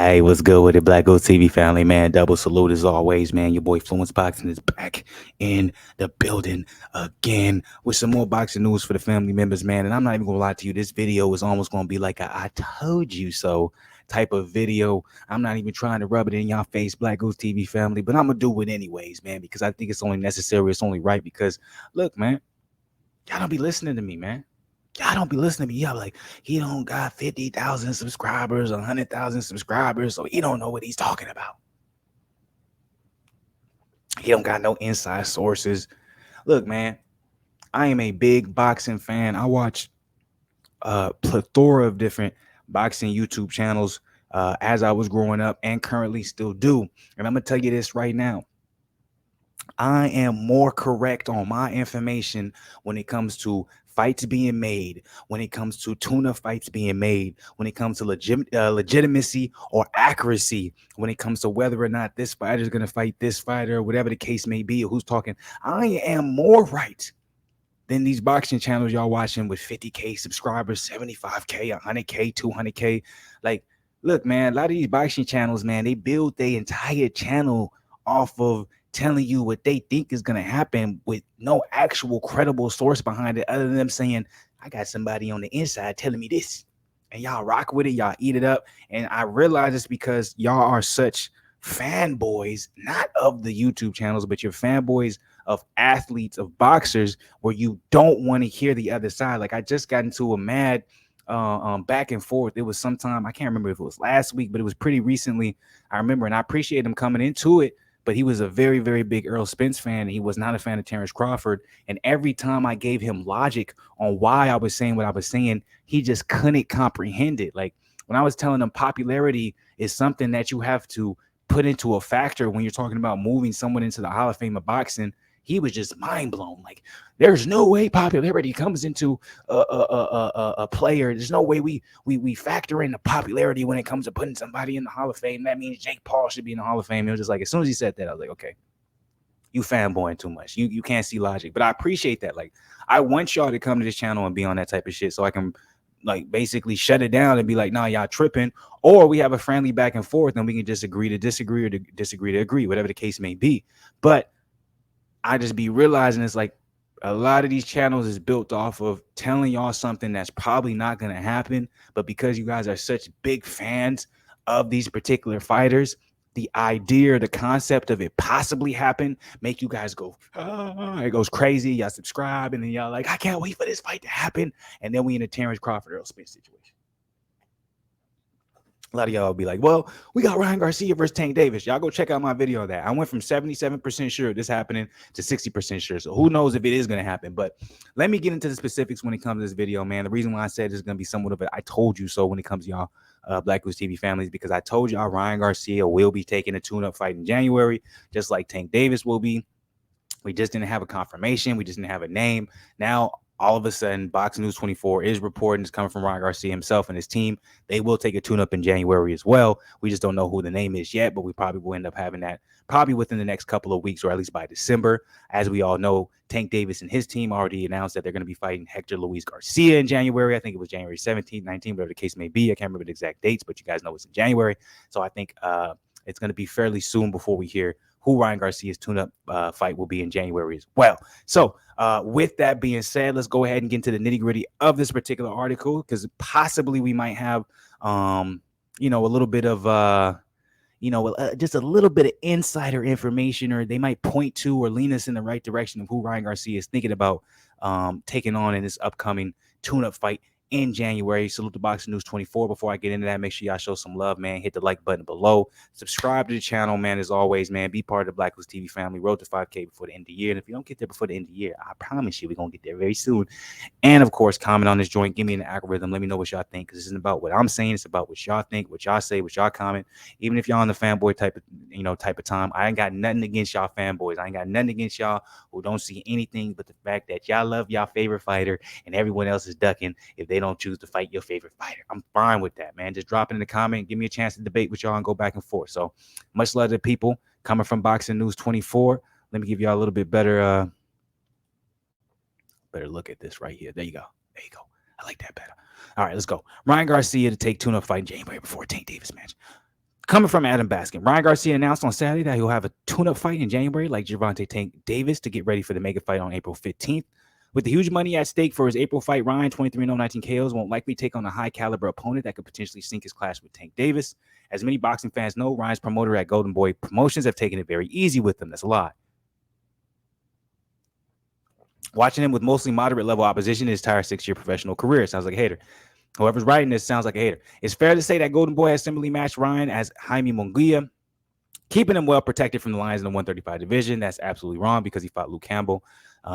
Hey, what's good with it, BlakGooseTV family, man? Double salute as always, man. Your boy Fluence Boxing is back in the building again with some more boxing news for the family members, man. And I'm not even gonna lie to you, this video is almost gonna be like a "I told you so" type of video. I'm not even trying to rub it in y'all face, BlakGooseTV family, but I'm gonna do it anyways, man, because I think it's only necessary, it's only right. Because look, man, y'all don't be listening to me, man. Y'all don't be listening to me. Y'all like, he don't got 50,000 subscribers, 100,000 subscribers, so he don't know what he's talking about. He don't got no inside sources. Look, man, I am a big boxing fan. I watch a plethora of different boxing YouTube channels as I was growing up and currently still do. And I'm going to tell you this right now. I am more correct on my information when it comes to fights being made, when it comes to tuna fights being made, when it comes to legitimacy or accuracy, when it comes to whether or not this fighter is going to fight this fighter, whatever the case may be, or who's talking. I am more right than these boxing channels y'all watching with 50K subscribers, 75K, 100K, 200K. Like, look, man, a lot of these boxing channels, man, they build their entire channel off of telling you what they think is going to happen with no actual credible source behind it other than them saying, I got somebody on the inside telling me this. And y'all rock with it, y'all eat it up. And I realize it's because y'all are such fanboys, not of the YouTube channels, but you're fanboys of athletes, of boxers, where you don't want to hear the other side. Like, I just got into a mad back and forth. It was sometime, I can't remember if it was last week, but it was pretty recently. I remember, and I appreciate him coming into it. But he was a very, very big Errol Spence fan. And he was not a fan of Terrence Crawford. And every time I gave him logic on why I was saying what I was saying, he just couldn't comprehend it. Like, when I was telling him popularity is something that you have to put into a factor when you're talking about moving someone into the Hall of Fame of boxing, he was just mind blown. Like, there's no way popularity comes into a player. There's no way we factor in the popularity when it comes to putting somebody in the Hall of Fame. That means Jake Paul should be in the Hall of Fame. It was just like, as soon as he said that, I was like, okay, you fanboying too much. You can't see logic. But I appreciate that. Like, I want y'all to come to this channel and be on that type of shit so I can like basically shut it down and be like, nah, y'all tripping. Or we have a friendly back and forth and we can just agree to disagree or to disagree to agree, whatever the case may be. But I just be realizing it's like a lot of these channels is built off of telling y'all something that's probably not going to happen. But because you guys are such big fans of these particular fighters, the idea, the concept of it possibly happen, make you guys go, oh, it goes crazy. Y'all subscribe and then y'all like, I can't wait for this fight to happen. And then we in a Terrence Crawford Errol Spence situation. A lot of y'all will be like, well, we got Ryan Garcia versus Tank Davis. Y'all go check out my video on that. I went from 77% sure this happening to 60% sure. So who knows if it is going to happen. But let me get into the specifics when it comes to this video, man. The reason why I said this is going to be somewhat of a I told you so when it comes to y'all BlakGooseTV families, because I told y'all Ryan Garcia will be taking a tune-up fight in January, just like Tank Davis will be. We just didn't have a confirmation. We just didn't have a name. Now, all of a sudden, Box News 24 is reporting, it's coming from Ryan Garcia himself and his team. They will take a tune-up in January as well. We just don't know who the name is yet, but we probably will end up having that probably within the next couple of weeks or at least by December. As we all know, Tank Davis and his team already announced that they're going to be fighting Hector Luis Garcia in January. I think it was January 17th, 19th, whatever the case may be. I can't remember the exact dates, but you guys know it's in January. So I think it's going to be fairly soon before we hear who Ryan Garcia's tune-up fight will be in January as well. So with that being said, let's go ahead and get into the nitty-gritty of this particular article, because possibly we might have, a little bit of, just a little bit of insider information, or they might point to or lean us in the right direction of who Ryan Garcia is thinking about taking on in this upcoming tune-up fight in January. Salute to Boxing News 24. Before I get into that, make sure y'all show some love, man. Hit the like button below. Subscribe to the channel, man. As always, man, be part of the BlakGooseTV family. Road to 5K before the end of the year. And if you don't get there before the end of the year, I promise you we're going to get there very soon. And, of course, comment on this joint. Give me an algorithm. Let me know what y'all think, because this isn't about what I'm saying. It's about what y'all think, what y'all say, what y'all comment. Even if y'all on the fanboy type of time, I ain't got nothing against y'all fanboys. I ain't got nothing against y'all who don't see anything but the fact that y'all love y'all favorite fighter and everyone else is ducking if they don't choose to fight your favorite fighter. I'm fine with that, man. Just drop it in the comment. Give me a chance to debate with y'all and go back and forth. So much love to people coming from Boxing News 24. Let me give y'all a little bit better look at this right here. There you go. There you go. I like that better. All right, let's go. Ryan Garcia to take tune-up fight in January before Tank Davis match. Coming from Adam Baskin, Ryan Garcia announced on Saturday that he'll have a tune-up fight in January like Gervonta Tank Davis to get ready for the mega fight on April 15th. With the huge money at stake for his April fight, Ryan, 23-0, 19 KOs, won't likely take on a high-caliber opponent that could potentially sink his clash with Tank Davis. As many boxing fans know, Ryan's promoter at Golden Boy Promotions have taken it very easy with him. That's a lie. Watching him with mostly moderate-level opposition in his entire 6-year professional career sounds like a hater. Whoever's writing this sounds like a hater. It's fair to say that Golden Boy has similarly matched Ryan as Jaime Munguia, keeping him well protected from the Lions in the 135 division. That's absolutely wrong because he fought Luke Campbell.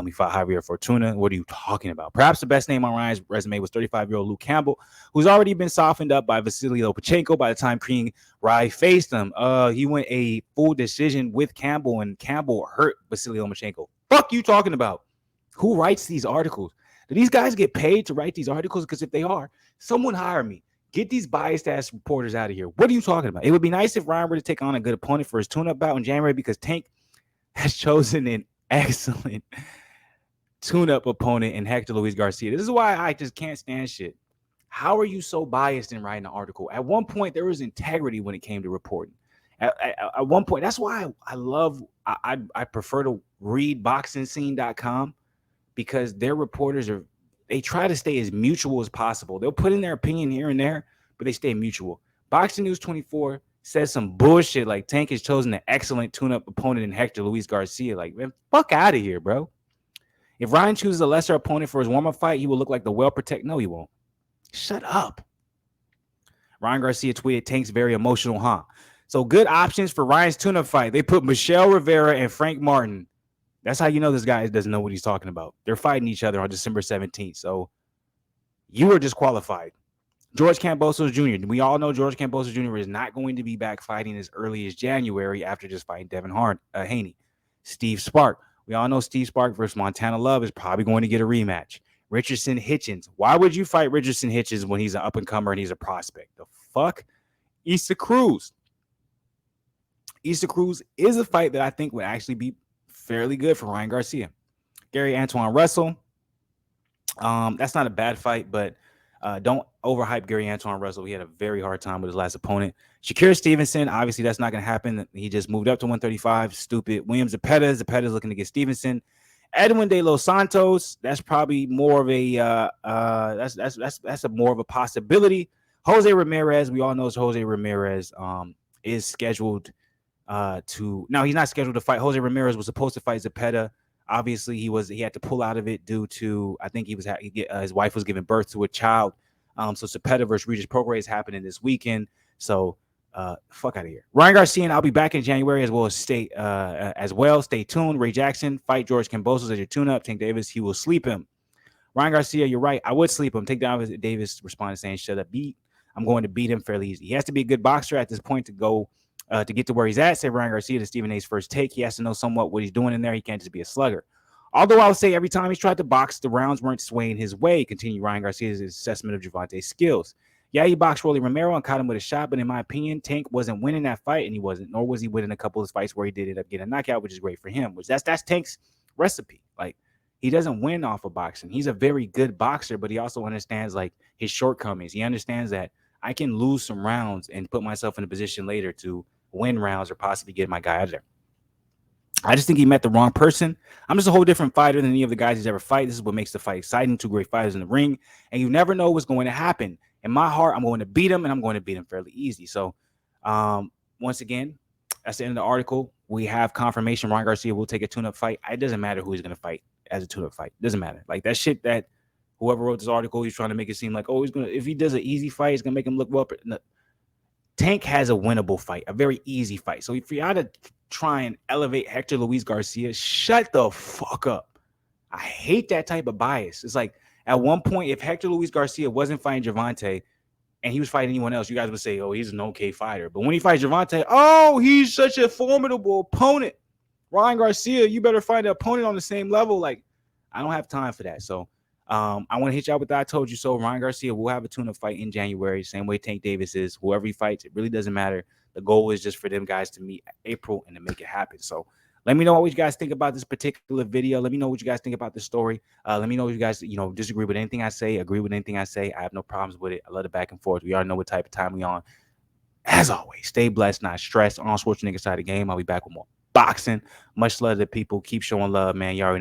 He fought Javier Fortuna. What are you talking about? Perhaps the best name on Ryan's resume was 35-year-old Luke Campbell, who's already been softened up by Vasily Lomachenko by the time King Rai faced him. He went a full decision with Campbell, and Campbell hurt Vasily Lomachenko. Fuck you talking about? Who writes these articles? Do these guys get paid to write these articles? Because if they are, someone hire me. Get these biased-ass reporters out of here. What are you talking about? It would be nice if Ryan were to take on a good opponent for his tune-up bout in January because Tank has chosen an excellent tune-up opponent in Hector Luis Garcia. This is why I just can't stand shit. How are you so biased in writing an article? At one point, there was integrity when it came to reporting. At one point, that's why I prefer to read boxingscene.com because their reporters they try to stay as mutual as possible. They'll put in their opinion here and there, but they stay mutual. Boxing News 24 says some bullshit like Tank has chosen an excellent tune-up opponent in Hector Luis Garcia. Like, man, fuck out of here, bro. If Ryan chooses a lesser opponent for his warm-up fight, he will look like the well-protected. No, he won't. Shut up. Ryan Garcia tweeted, Tank's very emotional, huh? So good options for Ryan's tune-up fight. They put Michelle Rivera and Frank Martin. That's how you know this guy doesn't know what he's talking about. They're fighting each other on December 17th. So you are disqualified. George Kambosos Jr. We all know George Kambosos Jr. is not going to be back fighting as early as January after just fighting Devin Haney. Steve Spark. We all know Steve Spark versus Montana Love is probably going to get a rematch. Richardson Hitchens. Why would you fight Richardson Hitchens when he's an up-and-comer and he's a prospect? The fuck? Issa Cruz. Issa Cruz is a fight that I think would actually be fairly good for Ryan Garcia. Gary Antoine Russell. That's not a bad fight, but don't overhype Gary Antoine Russell. He had a very hard time with his last opponent. Shakir Stevenson, obviously that's not going to happen. He just moved up to 135. Stupid. William Zepeda. Zepeda's looking to get Stevenson. Edwin De Los Santos. That's probably more of a that's a more of a possibility. Jose Ramirez. We all know Jose Ramirez is scheduled no, he's not scheduled to fight. Jose Ramirez was supposed to fight Zepeda. Obviously, he had to pull out of it due to I think his wife was giving birth to a child. So Zepeda versus Regis Prograis is happening this weekend. So fuck out of here. Ryan Garcia and I'll be back in January as well. Stay tuned. Ray Jackson fight George Kambosos as your tune-up. Tank Davis, he will sleep him. Ryan Garcia, you're right. I would sleep him. Tank Davis responded saying, "Shut up, I'm going to beat him fairly easy. He has to be a good boxer at this point to go." To get to where he's at, said Ryan Garcia to Stephen A's first take. He has to know somewhat what he's doing in there. He can't just be a slugger. Although I would say every time he's tried to box, the rounds weren't swaying his way. Continued Ryan Garcia's assessment of Gervonta's skills. Yeah, he boxed Rolly Romero and caught him with a shot, but in my opinion, Tank wasn't winning that fight, and nor was he winning a couple of fights where he did end up getting a knockout, which is great for him. That's Tank's recipe. Like, he doesn't win off of boxing. He's a very good boxer, but he also understands like his shortcomings. He understands that I can lose some rounds and put myself in a position later to win rounds or possibly get my guy out of there. I just think he met the wrong person. I'm just a whole different fighter than any of the guys he's ever fight. This is what makes the fight exciting. Two great fighters in the ring, and you never know what's going to happen. In my heart, I'm going to beat him, and I'm going to beat him fairly easy. So, once again, that's the end of the article. We have confirmation Ryan Garcia will take a tune-up fight. It doesn't matter who he's going to fight as a tune-up fight. It doesn't matter. Like that shit that whoever wrote this article, he's trying to make it seem like, oh, if he does an easy fight, it's going to make him look well. No. Tank has a winnable fight, a very easy fight. So if you had to try and elevate Hector Luis Garcia, shut the fuck up. I hate that type of bias. It's like at one point, if Hector Luis Garcia wasn't fighting Gervonta and he was fighting anyone else, you guys would say, oh, he's an okay fighter. But when he fights Gervonta, oh, he's such a formidable opponent. Ryan Garcia, you better find an opponent on the same level. Like, I don't have time for that. So I want to hit y'all with that. I told you so. Ryan Garcia will have a tune-up fight in January, same way Tank Davis is. Whoever he fights, it really doesn't matter. The goal is just for them guys to meet April and to make it happen. So let me know what you guys think about this particular video. Let me know what you guys think about the story. Let me know if you guys, disagree with anything I say, agree with anything I say. I have no problems with it. I love the back and forth. We already know what type of time we on. As always, stay blessed, not stressed. On Sports Nigga Side of the Game, I'll be back with more boxing. Much love to people. Keep showing love, man. You already